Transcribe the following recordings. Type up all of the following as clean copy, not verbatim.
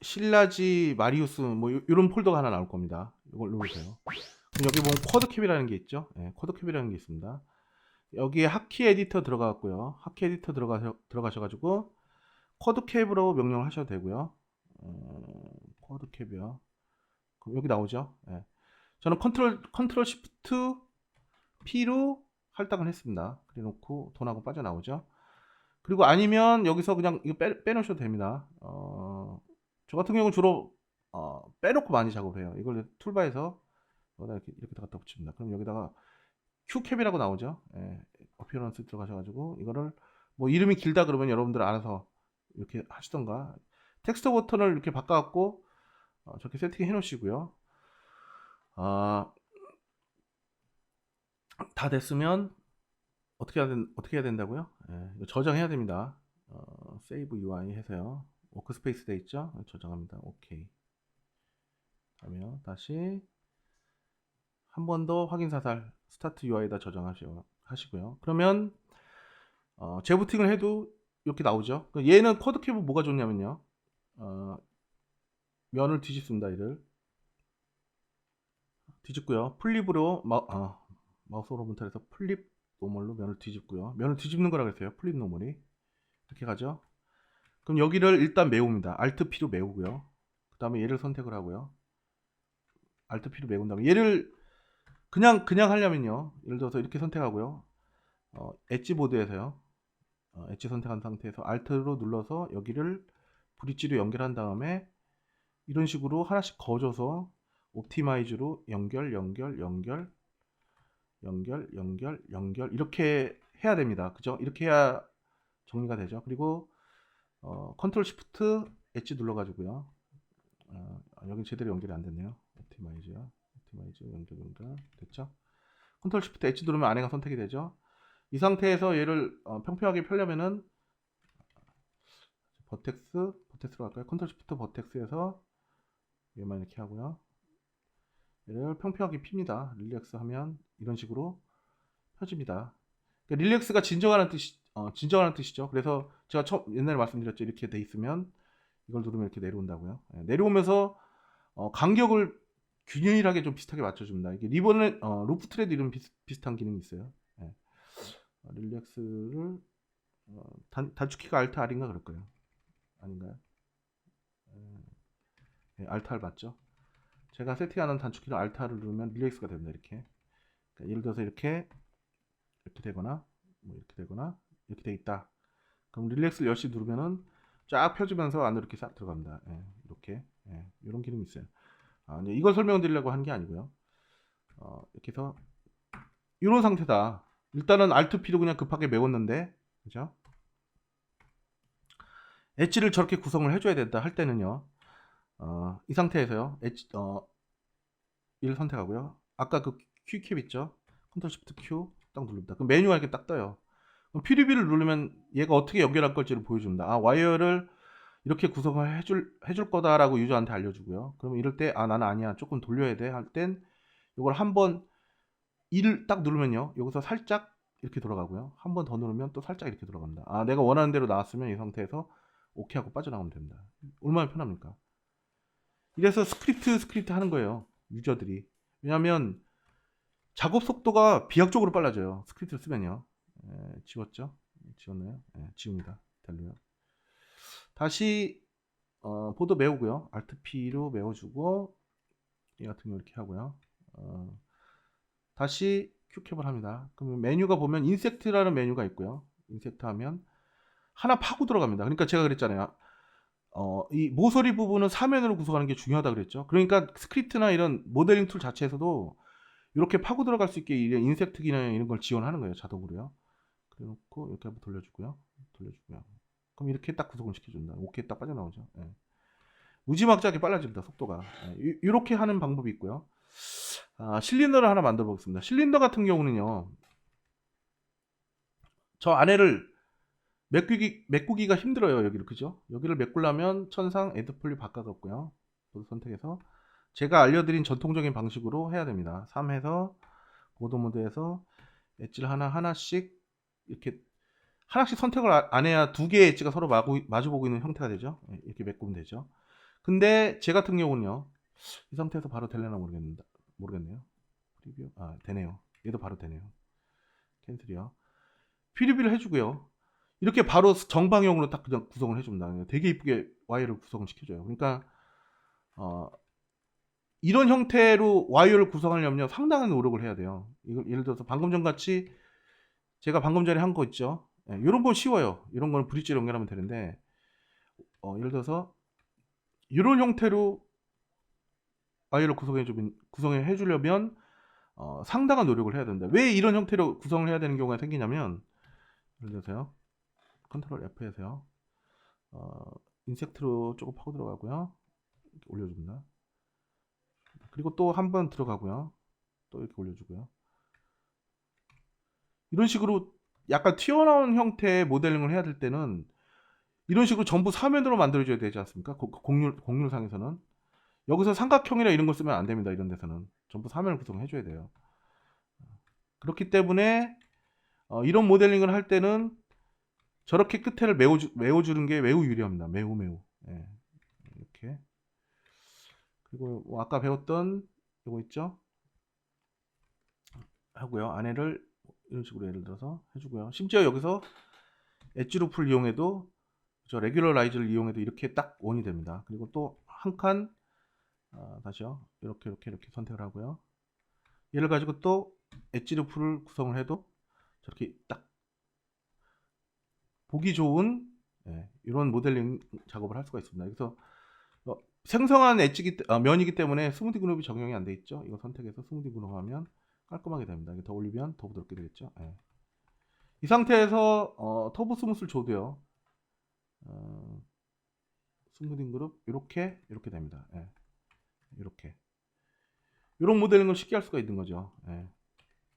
실라지 마리우스 뭐 요런 폴더가 하나 나올 겁니다. 이걸 누르세요. 그럼 여기 보면 쿼드캡이라는 게 있죠. 예, 쿼드캡이라는 게 있습니다. 여기에 하키 에디터 들어갔고요. 하키 에디터 들어가셔 가지고 쿼드캡으로 명령을 하셔도 되고요. 쿼드캡이요. 그럼 여기 나오죠. 예. 저는 컨트롤 시프트 P로 할당을 했습니다. 그래 놓고 돈하고 빠져나오죠. 그리고 아니면 여기서 그냥 이거 빼놓으셔도 됩니다. 저 같은 경우는 주로 빼놓고 많이 작업을 해요. 이걸 툴바에서 여기다 이렇게 갖다 붙입니다. 그럼 여기다가 Q캡이라고 나오죠. 예, 어피어런스 들어가셔가지고 이거를 뭐 이름이 길다 그러면 여러분들 알아서 이렇게 하시던가 텍스트 버튼을 이렇게 바꿔갖고 저렇게 세팅해 놓으시고요. 다 됐으면 어떻게 해야 된다고요? 예, 이거 저장해야 됩니다. 세이브 UI 해서요. 워크스페이스 돼 있죠? 저장합니다. 오케이. 하면 다시 한 번 더 확인 사살 스타트 UI에다 저장하시고요. 그러면 재부팅을 해도 이렇게 나오죠. 얘는 쿼드캡은 뭐가 좋냐면요. 면을 뒤집습니다. 얘를 뒤집고요. 플립으로 마우스 오른쪽에서 플립 노멀로 면을 뒤집고요. 면을 뒤집는 거라고 했어요. 플립 노멀이 이렇게 가죠. 그럼 여기를 일단 메웁니다. Alt P로 메우고요. 그 다음에 얘를 선택을 하고요. Alt P로 메운 다음에 얘를 그냥 하려면요. 예를 들어서 이렇게 선택하고요. 엣지 보드에서요. 엣지 선택한 상태에서 Alt로 눌러서 여기를 브릿지로 연결한 다음에 이런 식으로 하나씩 거줘서 옵티마이즈로 연결 이렇게 해야 됩니다. 그죠? 이렇게 해야 정리가 되죠. 그리고 컨트롤 시프트 엣지 눌러가지고요. 여기 제대로 연결이 안 됐네요. 옵티마이즈 연결 됐죠? 컨트롤 시프트 엣지 누르면 안에가 선택이 되죠. 이 상태에서 얘를 평평하게 펴려면은 버텍스로 갈까요? 컨트롤 시프트 버텍스에서 얘만 이렇게 하고요. 얘를 평평하게 핍니다. 릴렉스 하면 이런 식으로 펴집니다. 그러니까 릴렉스가 진정하는 뜻이죠. 그래서 제가 옛날에 말씀드렸죠. 이렇게 돼 있으면 이걸 누르면 이렇게 내려온다고요. 내려오면서 간격을 균일하게 좀 비슷하게 맞춰줍니다. 이게 리본은 루프 트레드 이런 비슷한 기능이 있어요. 릴렉스를 단축키가 Alt R인가 그럴 거예요. 아닌가요? Alt R 맞죠? 제가 세팅하는 단축키를 Alt R을 누르면 릴렉스가 됩니다. 이렇게. 그러니까 예를 들어서 이렇게 되거나 뭐 이렇게 되거나 이렇게 돼 있다. 그럼 릴렉스를 열심히 누르면은 쫙 펴지면서 안으로 이렇게 싹 들어갑니다. 이렇게 이런 기능이 있어요. 이걸 설명드리려고 한 게 아니고요. 이렇게 해서 이런 상태다. 일단은 Alt P로 그냥 급하게 메웠는데, 그죠? 엣지를 저렇게 구성을 해줘야 된다 할 때는요. 이 상태에서요. 엣지 얘를 선택하고요. 아까 그 Q캡 있죠? 컨트롤 시프트 Q 딱 누릅니다. 그럼 메뉴가 이렇게 딱 떠요. 그럼 PDB를 누르면 얘가 어떻게 연결할 걸지를 보여줍니다. 와이어를 이렇게 구성을 해줄 거다라고 유저한테 알려주고요. 그러면 이럴 때 나는 아니야 조금 돌려야 돼 할 땐 이걸 한번 1을 딱 누르면요. 여기서 살짝 이렇게 돌아가고요. 한 번 더 누르면 또 살짝 이렇게 돌아갑니다. 내가 원하는 대로 나왔으면 이 상태에서 오케이 하고 빠져나오면 됩니다. 얼마나 편합니까? 이래서 스크립트 하는 거예요. 유저들이. 왜냐하면 작업 속도가 비약적으로 빨라져요. 스크립트를 쓰면요. 지웠죠? 지웠나요? 지웁니다. 달려요. 다시 보드 메우고요. Alt P로 메워주고 이 같은 경우 이렇게 하고요. 다시 Q캡을 합니다. 그러면 메뉴가 보면 인섹트라는 메뉴가 있고요. 인섹트 하면 하나 파고 들어갑니다. 그러니까 제가 그랬잖아요. 이 모서리 부분은 사면으로 구성하는 게 중요하다 그랬죠. 그러니까 스크립트나 이런 모델링 툴 자체에서도 이렇게 파고 들어갈 수 있게 인섹트 기능 이런 걸 지원하는 거예요. 자동으로요. 그래 놓고 이렇게 한번 돌려주고요. 그럼 이렇게 딱 구성을 시켜준다. 오케이 딱 빠져나오죠. 무지막지하게 빨라집니다. 속도가. 이렇게 하는 방법이 있고요. 실린더를 하나 만들어 보겠습니다. 실린더 같은 경우는요. 저 안에를 메꾸기가 힘들어요. 여기를 그죠? 여기를 메꾸려면 천상 에드폴리 바꿔갖고요. 보드 선택해서 제가 알려드린 전통적인 방식으로 해야 됩니다. 3에서 보드 모드에서 엣지를 하나씩 이렇게 하나씩 선택을 안 해야 두 개의 엣지가 서로 마주보고 있는 형태가 되죠. 이렇게 메꾸면 되죠. 근데 제 같은 경우는요. 이 상태에서 바로 되려나 모르겠네요. 프리뷰. 되네요. 얘도 바로 되네요. 캔슬이요. 프리뷰를 해주고요. 이렇게 바로 정방향으로 딱 그냥 구성을 해줍니다. 되게 이쁘게 와이어를 구성을 시켜줘요. 그러니까 이런 형태로 와이어를 구성하려면 상당한 노력을 해야 돼요. 이걸 예를 들어서 방금 전 같이 제가 방금 전에 한 거 있죠. 이런 건 쉬워요. 이런 거는 브릿지로 연결하면 되는데 예를 들어서 이런 형태로 와이어를 구성해 주려면 상당한 노력을 해야 된다. 왜 이런 형태로 구성을 해야 되는 경우가 생기냐면 예를 들어서요. 컨트롤 F에서요. 인섹트로 조금 파고 들어가고요. 이렇게 올려줍니다. 그리고 또 한 번 들어가고요. 또 이렇게 올려주고요. 이런 식으로 약간 튀어나온 형태의 모델링을 해야 될 때는 이런 식으로 전부 사면으로 만들어줘야 되지 않습니까? 곡률상에서는. 여기서 삼각형이나 이런 걸 쓰면 안 됩니다. 이런 데서는. 전부 사면을 구성해줘야 돼요. 그렇기 때문에 이런 모델링을 할 때는 저렇게 끝에를 메워주는 게 매우 유리합니다. 매우. 예, 이렇게. 그리고 뭐 아까 배웠던 이거 있죠? 하고요. 안에를 이런 식으로 예를 들어서 해주고요. 심지어 여기서 엣지 루프를 이용해도 저 레귤러라이즈를 이용해도 이렇게 딱 원이 됩니다. 그리고 또 한 칸 다시요. 이렇게 선택을 하고요. 얘를 가지고 또 엣지 루프를 구성을 해도 저렇게 딱 보기 좋은 이런 모델링 작업을 할 수가 있습니다. 그래서 생성한 면이기 때문에 스무디 그룹이 적용이 안 돼 있죠. 이거 선택해서 스무디 그룹하면 깔끔하게 됩니다. 더 올리면 더 부드럽게 되겠죠. 이 상태에서 터보 스무스를 줘도요. 스무딩 그룹 이렇게 됩니다. 이렇게 이런 모델링을 쉽게 할 수가 있는 거죠.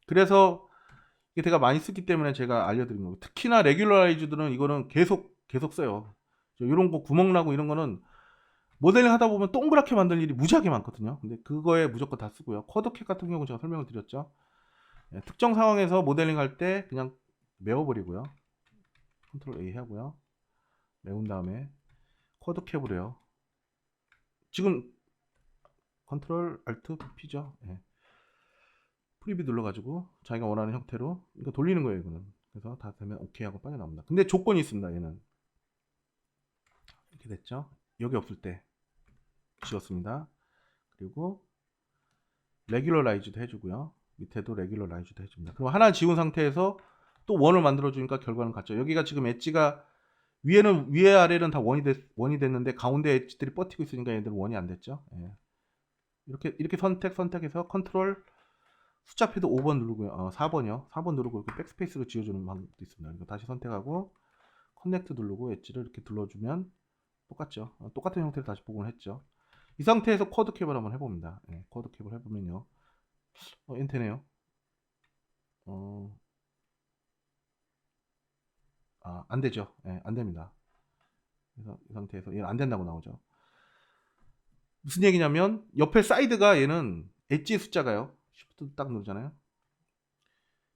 그래서 이게 제가 많이 쓰기 때문에 제가 알려드린 거고, 특히나 레귤러라이즈들은 이거는 계속 써요. 이런 거 구멍 나고 이런 거는 모델링 하다 보면 동그랗게 만들 일이 무지하게 많거든요. 근데 그거에 무조건 다 쓰고요. 쿼드캣 같은 경우는 제가 설명을 드렸죠. 특정 상황에서 모델링 할 때 그냥 메워버리고요. 컨트롤 A 하고요. 메운 다음에 쿼드캡을 해요. 지금 컨트롤 알트 P죠. 프리뷰 눌러가지고 자기가 원하는 형태로 이거 돌리는 거예요. 이거는. 그래서 다 되면 오케이 하고 빠져나옵니다. 근데 조건이 있습니다. 얘는 이렇게 됐죠. 여기 없을 때 지웠습니다. 그리고 레귤러라이즈도 해주고요. 밑에도 레귤러라이즈도 해줍니다. 그럼 하나 지운 상태에서 또 원을 만들어 주니까 결과는 같죠. 여기가 지금 엣지가 위에 아래는 다 원이 됐는데 가운데 엣지들이 버티고 있으니까 얘들은 원이 안 됐죠. 이렇게 선택해서 컨트롤 숫자표도 5번 누르고요. 4번이요. 4번 누르고 이렇게 백스페이스로 지워주는 방법도 있습니다. 이거 다시 선택하고 커넥트 누르고 엣지를 이렇게 둘러주면 똑같죠. 똑같은 형태로 다시 복원을 했죠. 이 상태에서 쿼드캡을 한번 해봅니다. 쿼드캡을 해보면요. 엔테네요. 안 되죠. 안 됩니다. 그래서 이 상태에서 얘는 안 된다고 나오죠. 무슨 얘기냐면 옆에 사이드가 얘는 엣지 숫자가요. Shift 딱 누르잖아요.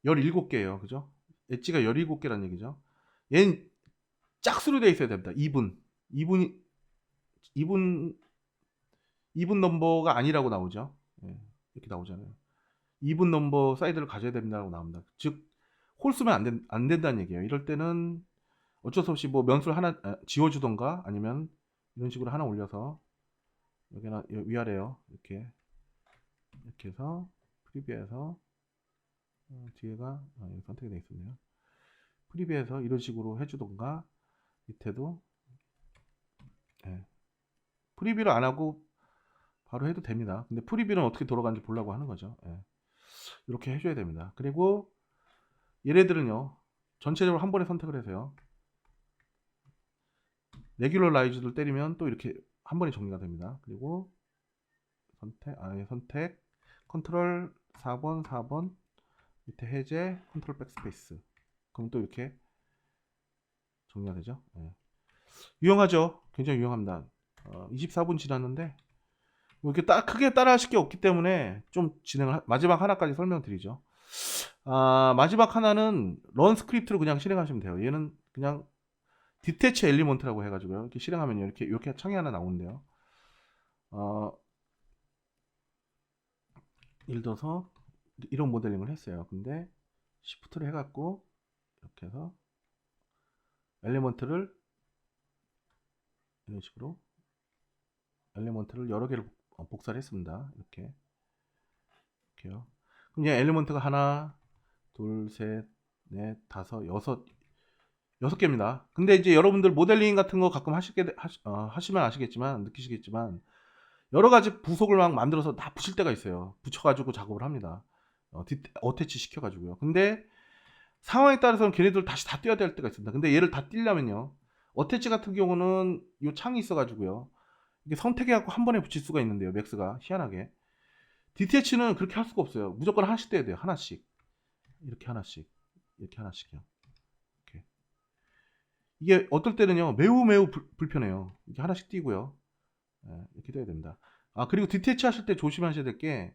17개예요. 그죠? 엣지가 17개란 얘기죠. 얘는 짝수로 되어 있어야 됩니다. 2분 넘버가 아니라고 나오죠. 이렇게 나오잖아요. 2분 넘버 사이드를 가져야 된다고 나옵니다. 즉 홀수면 안 된다는 얘기예요. 이럴 때는 어쩔 수 없이 뭐 면수를 하나 지워주던가 아니면 이런 식으로 하나 올려서 여기나 위아래요. 이렇게 해서 프리뷰에서 뒤에가 선택이 되어 있었네요. 프리뷰에서 이런 식으로 해주던가 밑에도 프리뷰를 안 하고 바로 해도 됩니다. 근데 프리뷰는 어떻게 돌아가는지 보려고 하는 거죠. 이렇게 해줘야 됩니다. 그리고 얘네들은요 전체적으로 한 번에 선택을 해서요 레귤러라이즈를 때리면 또 이렇게 한 번에 정리가 됩니다. 그리고 선택 컨트롤 4번 밑에 해제 컨트롤 백스페이스 그럼 또 이렇게 정리가 되죠. 유용하죠. 굉장히 유용합니다. 24분 지났는데 뭐 이렇게 크게 따라 하실 게 없기 때문에 좀 마지막 하나까지 설명드리죠. 마지막 하나는 런 스크립트로 그냥 실행하시면 돼요. 얘는 그냥 디태치 엘리먼트라고 해가지고요. 이렇게 실행하면 이렇게 창이 하나 나오는데요. 어, 예를 들어서 이런 모델링을 했어요. 근데 시프트를 해갖고 이렇게 해서 엘리먼트를 이런 식으로 엘리먼트를 여러 개를 복사를 했습니다. 이렇게요. 그럼 이제 엘리먼트가 하나, 둘, 셋, 넷, 다섯, 여섯 개입니다. 근데 이제 여러분들 모델링 같은 거 가끔 하시면 아시겠지만, 느끼시겠지만, 여러 가지 부속을 막 만들어서 다 붙일 때가 있어요. 붙여가지고 작업을 합니다. 어태치 시켜가지고요. 근데 상황에 따라서는 걔네들 다시 다 떼야 될 때가 있습니다. 근데 얘를 다 떼려면요. 어태치 같은 경우는 이 창이 있어가지고요. 이게 선택해갖고 한 번에 붙일 수가 있는데요. 맥스가 희한하게. 디태치는 그렇게 할 수가 없어요. 무조건 하나씩 떼야 돼요. 하나씩. 이렇게 하나씩. 이렇게 하나씩요. 이렇게. 이게 어떨 때는요. 매우 불편해요. 이렇게 하나씩 띄고요. 이렇게 떼야 됩니다. 그리고 디태치 하실 때 조심하셔야 될 게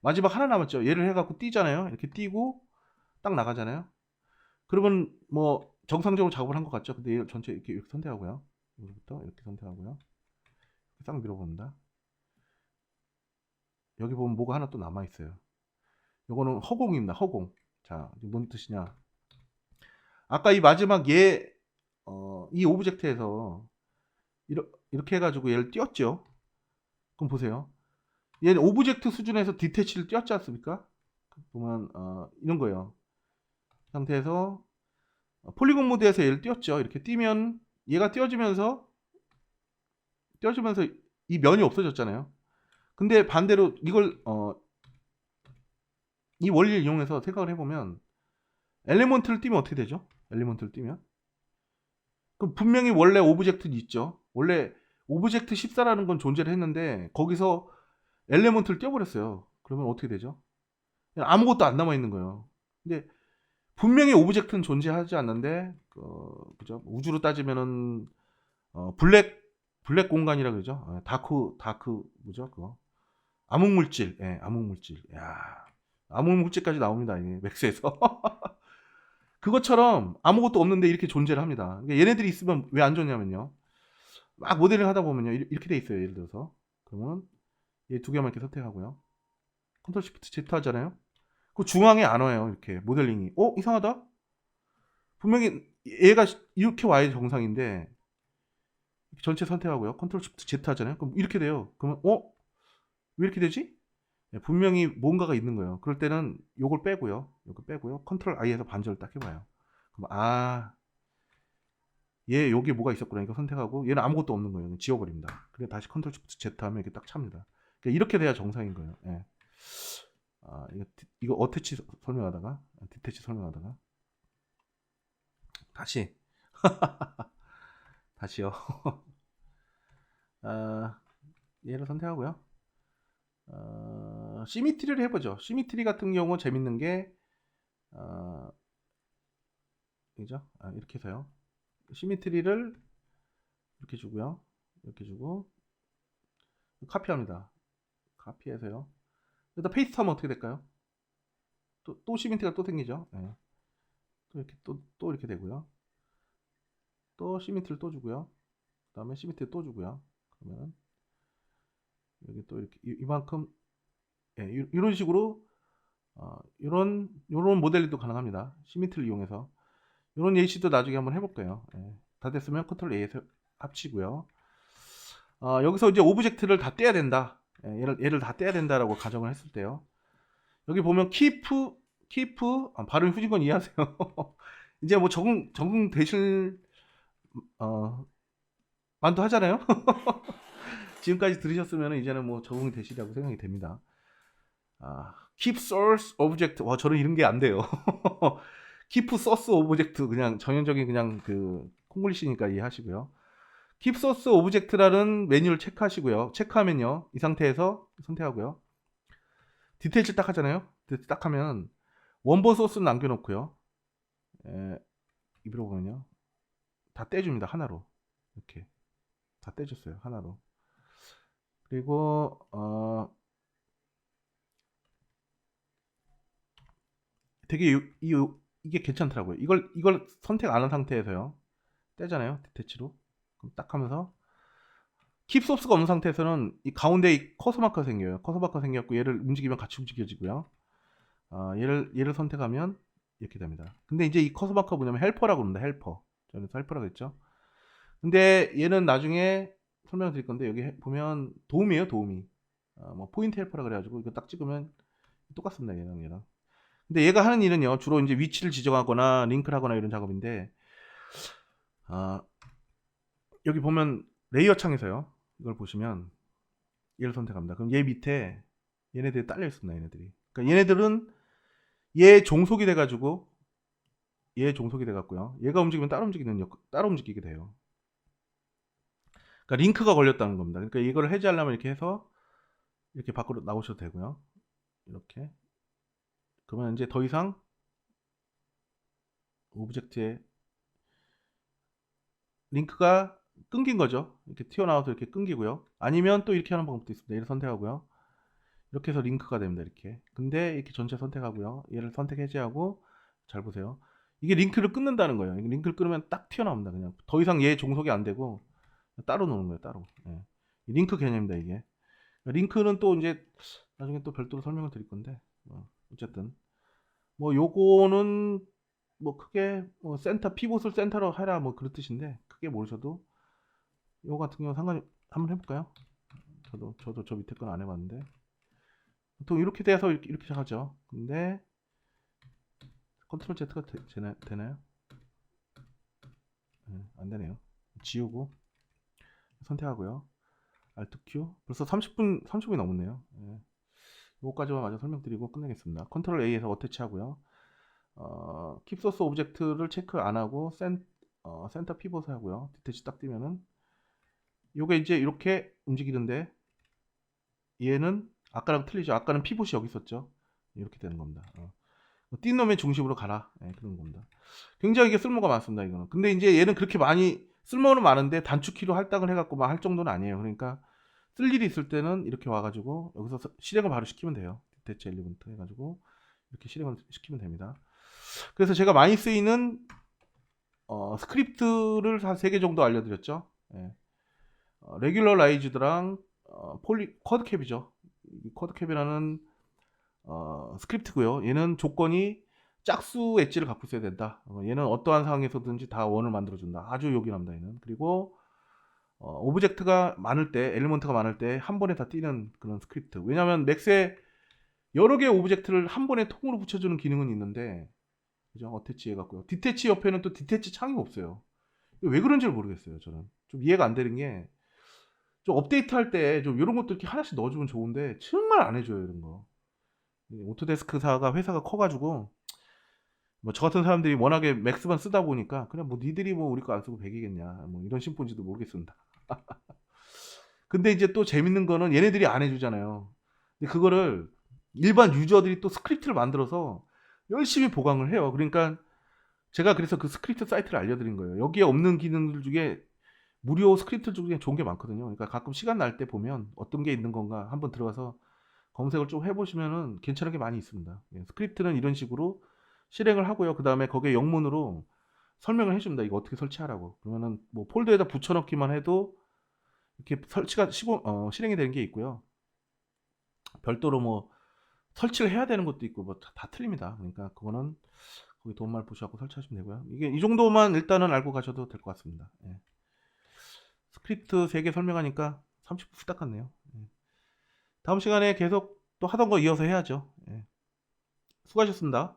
마지막 하나 남았죠. 얘를 해갖고 띄잖아요. 이렇게 띄고 딱 나가잖아요. 그러면 뭐 정상적으로 작업을 한 것 같죠. 근데 얘를 전체 이렇게 선택하고요. 여기부터 이렇게 선택하고요. 싹 밀어봅니다. 여기 보면 뭐가 하나 또 남아있어요. 요거는 허공입니다. 허공. 자, 뭔 뜻이냐. 아까 이 마지막 이 오브젝트에서 이렇게 해가지고 얘를 띄웠죠. 그럼 보세요. 얘는 오브젝트 수준에서 디태치를 띄웠지 않습니까? 보면 이런 거예요. 상태에서 폴리곤 모드에서 얘를 띄웠죠. 이렇게 띄면 얘가 띄워지면서 이 면이 없어졌잖아요. 근데 반대로 이걸 이 원리를 이용해서 생각을 해보면 엘리먼트를 띄면 어떻게 되죠? 엘리먼트를 띄면 그럼 분명히 원래 오브젝트는 있죠. 원래 오브젝트 14라는 건 존재를 했는데 거기서 엘리먼트를 띄워버렸어요. 그러면 어떻게 되죠? 아무것도 안 남아있는 거예요. 근데 분명히 오브젝트는 존재하지 않는데 그죠? 우주로 따지면은 블랙 공간이라 그러죠. 다크 뭐죠? 그거 암흑물질, 암흑물질. 야, 암흑물질까지 나옵니다. 이 맥스에서. 그것처럼 아무것도 없는데 이렇게 존재를 합니다. 그러니까 얘네들이 있으면 왜 안 좋냐면요. 막 모델링 하다 보면요. 이렇게 돼 있어요. 예를 들어서. 그러면 이 두 개만 이렇게 선택하고요. 컨트롤 시프트 Z 하잖아요. 그 중앙에 안 와요. 이렇게 모델링이. 이상하다? 분명히 얘가 이렇게 와야 정상인데 전체 선택하고요. 컨트롤 시프트 Z 하잖아요. 그럼 이렇게 돼요. 그러면 왜 이렇게 되지? 분명히 뭔가가 있는 거예요. 그럴 때는 요걸 빼고요. 요거 빼고요. 컨트롤 I에서 반절을 딱 해봐요. 그럼 얘 여기 뭐가 있었구나. 이거 선택하고 얘는 아무것도 없는 거예요. 지워버립니다. 그래 다시 컨트롤 시프트 Z 하면 이렇게 딱 찹니다. 그러니까 이렇게 돼야 정상인 거예요. 예. 이거 어태치 설명하다가 디태치 설명하다가 다시요. 얘를 선택하고요. 시미트리를 해보죠. 시미트리 같은 경우 재밌는 게 그죠? 이렇게 해서요. 시미트리를 이렇게 주고요. 이렇게 주고 카피합니다. 카피해서요. 일단 페이스트 하면 어떻게 될까요? 또 시미트리가 또 생기죠. 네. 또 이렇게 또 이렇게 되고요. 또 시미트리를 또 주고요. 그 다음에 시미트리 또 주고요. 그러면 여기 또 이렇게 이만큼 이런 식으로 이런 모델링도 가능합니다. 시미트리를 이용해서 이런 예시도 나중에 한번 해볼 거예요. 다 됐으면 컨트롤 A에서 합치고요. 여기서 이제 오브젝트를 다 떼야 된다. 얘를 다 떼야 된다라고 가정을 했을 때요. 여기 보면 keep 발음이 후진 건 이해하세요. 이제 뭐 적응 되실 만도 하잖아요. 지금까지 들으셨으면 이제는 뭐 적응이 되시리라고 생각이 됩니다. keep source object. 저는 이런 게 안 돼요. keep source object 그냥 전형적인 그냥 그 콩글리시니까 이해하시고요. keep source object라는 메뉴를 체크하시고요. 체크하면요. 이 상태에서 선택하고요. 디테일즈 딱 하잖아요. 딱 하면 원본 소스는 남겨놓고요. 입으로 보면요. 다 떼줍니다. 하나로. 이렇게. 다 떼줬어요. 하나로. 그리고 되게 이게 괜찮더라고요. 이걸 선택 안 한 상태에서요. 떼잖아요. 디태치로. 그럼 딱 하면서 킵 소스가 없는 상태에서는 이 가운데 이 커서 마커가 생겨요. 커서 마커가 생겨갖고 얘를 움직이면 같이 움직여지고요. 얘를 선택하면 이렇게 됩니다. 근데 이제 이 커서 마커가 뭐냐면 헬퍼라고 합니다. 헬퍼. 그래서 헬퍼라고 했죠. 근데 얘는 나중에 설명드릴 건데 여기 보면 도움이에요. 도움이. 뭐 포인트 헬퍼라 그래가지고 이거 딱 찍으면 똑같습니다. 얘랑. 근데 얘가 하는 일은요. 주로 이제 위치를 지정하거나 링크를 하거나 이런 작업인데 여기 보면 레이어 창에서요. 이걸 보시면 얘를 선택합니다. 그럼 얘 밑에 얘네들이 딸려 있습니다. 얘네들이. 그러니까 얘네들은 얘 종속이 돼가지고 얘 종속이 돼갖고요. 얘가 움직이면 따로 움직이게 돼요. 그러니까 링크가 걸렸다는 겁니다. 그러니까 이걸 해제하려면 이렇게 해서 이렇게 밖으로 나오셔도 되고요. 이렇게. 그러면 이제 더 이상 오브젝트에 링크가 끊긴 거죠. 이렇게 튀어나와서 이렇게 끊기고요. 아니면 또 이렇게 하는 방법도 있습니다. 얘를 선택하고요. 이렇게 해서 링크가 됩니다. 이렇게. 근데 이렇게 전체 선택하고요. 얘를 선택 해제하고 잘 보세요. 이게 링크를 끊는다는 거예요. 링크를 끊으면 딱 튀어나옵니다. 그냥 더 이상 얘 종속이 안 되고 따로 노는 거예요. 따로. 예. 링크 개념입니다. 이게. 링크는 또 이제 나중에 또 별도로 설명을 드릴 건데 어쨌든 뭐 요거는 뭐 크게 뭐 센터 피봇을 센터로 해라 뭐 그런 뜻인데 크게 모르셔도 요거 같은 경우 상관이 한번 해볼까요? 저도 저 밑에 건 안 해봤는데 보통 이렇게 돼서 이렇게 시작하죠. 근데 컨트롤 Z가 되나요? 안 되네요. 지우고 선택하고요. Alt Q 벌써 30분이 넘었네요. 요거까지만 마저 설명드리고 끝내겠습니다. 컨트롤 A에서 어태치 하고요. 킵소스 오브젝트를 체크 안 하고 센터 피벗을 하고요. 디태치 딱 뜨면은 요게 이제 이렇게 움직이는데 얘는 아까랑 틀리죠. 아까는 피봇이 여기 있었죠. 이렇게 되는 겁니다. 띈 놈의 중심으로 가라. 그런 겁니다. 굉장히 이게 쓸모가 많습니다. 이거는. 근데 이제 얘는 그렇게 많이 쓸모는 많은데 단축키로 할당을 해갖고 막 할 정도는 아니에요. 그러니까 쓸 일이 있을 때는 이렇게 와가지고 여기서 실행을 바로 시키면 돼요. 대체 엘리먼트 해가지고 이렇게 실행을 시키면 됩니다. 그래서 제가 많이 쓰이는 스크립트를 한 3개 정도 알려드렸죠. 레귤러라이즈드랑 쿼드캡이죠. 쿼드캡이라는 스크립트고요. 얘는 조건이 짝수 엣지를 갖고 있어야 된다. 얘는 어떠한 상황에서든지 다 원을 만들어준다. 아주 요긴합니다. 얘는. 그리고 오브젝트가 많을 때, 엘리먼트가 많을 때 한 번에 다 띄는 그런 스크립트. 왜냐하면 맥스에 여러 개의 오브젝트를 한 번에 통으로 붙여주는 기능은 있는데, 그죠? 어태치 해갖고요. 디태치 옆에는 또 디태치 창이 없어요. 왜 그런지 모르겠어요. 저는 좀 이해가 안 되는 게, 좀 업데이트 할 때 좀 이런 것도 이렇게 하나씩 넣어주면 좋은데 정말 안 해줘요. 이런 거. 오토데스크사가 회사가 커가지고 뭐 저 같은 사람들이 워낙에 맥스만 쓰다 보니까 그냥 뭐 니들이 뭐 우리 거 안 쓰고 백이겠냐 뭐 이런 심보인지도 모르겠습니다. 근데 이제 또 재밌는 거는 얘네들이 안 해주잖아요. 근데 그거를 일반 유저들이 또 스크립트를 만들어서 열심히 보강을 해요. 그러니까 제가 그래서 그 스크립트 사이트를 알려드린 거예요. 여기에 없는 기능들 중에 무료 스크립트 중에 좋은 게 많거든요. 그러니까 가끔 시간 날 때 보면 어떤 게 있는 건가 한번 들어가서 검색을 좀 해보시면은 괜찮은 게 많이 있습니다. 스크립트는 이런 식으로 실행을 하고요. 그 다음에 거기에 영문으로 설명을 해줍니다. 이거 어떻게 설치하라고. 그러면은 뭐 폴더에다 붙여넣기만 해도 이렇게 설치가 실행이 되는 게 있고요. 별도로 뭐 설치를 해야 되는 것도 있고 뭐 다 틀립니다. 그러니까 그거는 거기 도움말 보셔갖고 설치하시면 되고요. 이게 이 정도만 일단은 알고 가셔도 될 것 같습니다. 스크립트 3개 설명하니까 30분 후딱 갔네요. 다음 시간에 계속 또 하던 거 이어서 해야죠. 수고하셨습니다.